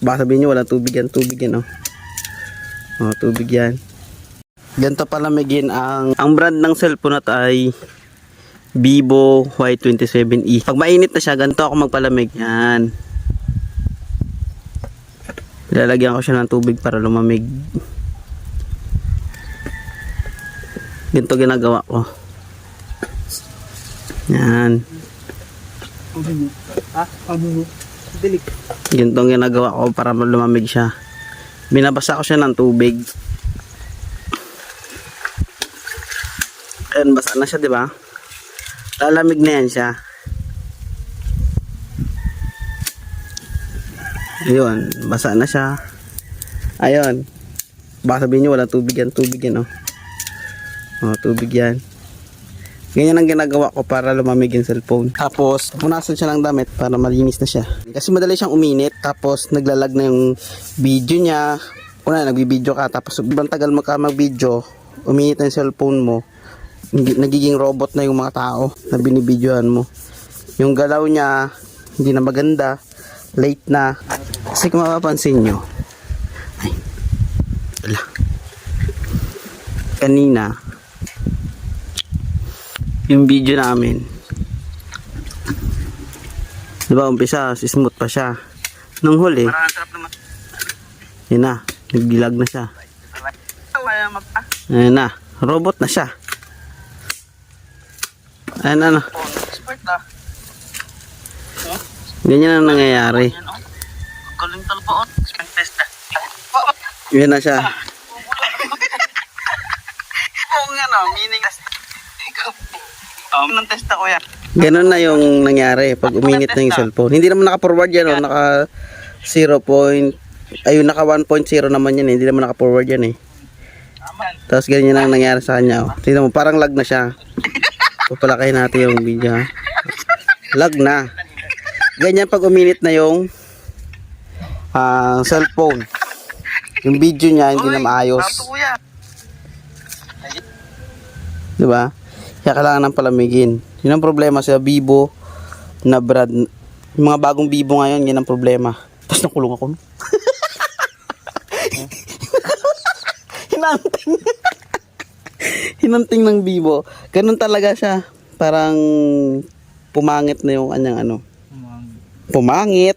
Baka sabihin nyo walang tubig yan. Tubig yan, oh. Oh, tubig yan. Ganito palamigin ang brand ng cellphone na to ay Vivo Y27E. Pag mainit na siya, ganito ako magpalamig. Yan. Lalagyan ko siya ng tubig para lumamig. Ganito ginagawa ko. Yan. Ganito ginagawa ko para lumamig siya. Binabasa ko siya ng tubig. Ayan, basa na siya, di ba? Lalamig na yan siya. Ayun, basa na siya. Ayun. Baka sabihin nyo walang tubig yan. Tubig yan, oh. Oh, tubig yan. Ganyan ang ginagawa ko para lumamig yung cellphone. Tapos, punasan siya ng damit para malinis na siya. Kasi madali siyang uminit. Tapos, naglalag na yung video niya. Una, nagbibideo ka. Tapos, sobrang tagal mo ka mag-video, uminit na yung cellphone mo. Nagiging robot na yung mga tao na binibidyohan mo. Yung galaw niya, hindi na maganda. Late na. Kasi kung mapapansin nyo, ay, wala. Kanina, yung video namin, diba umpisa smooth pa siya, nung huli yun na, nagdilag na siya, ayun na, robot na siya. Ayun na, ganyan ang nangyayari. Yun na siya. Ganun na yung nangyari pag uminit na yung cellphone. Hindi naman naka-forward yan, oh. Naka 0. Ayun, naka 1.0 naman yan, eh. Hindi naman naka-forward yan, eh. Tapos ganyan ang nangyari sa kanya, oh. Tingnan mo, parang lag na siya. Papalakayin natin yung video, ha. Lag na. Ganyan pag uminit na yung cellphone. Yung video niya hindi na maayos. Diba? Kaya kailangan ng palamigin. Yun ang problema sa Vivo na brand. Yung mga bagong Vivo ngayon, yun ang problema. Tapos nakulong ako. Hinanting. Hinanting ng Vivo. Ganun talaga siya. Parang pumangit na yung kanyang ano. Pumangit.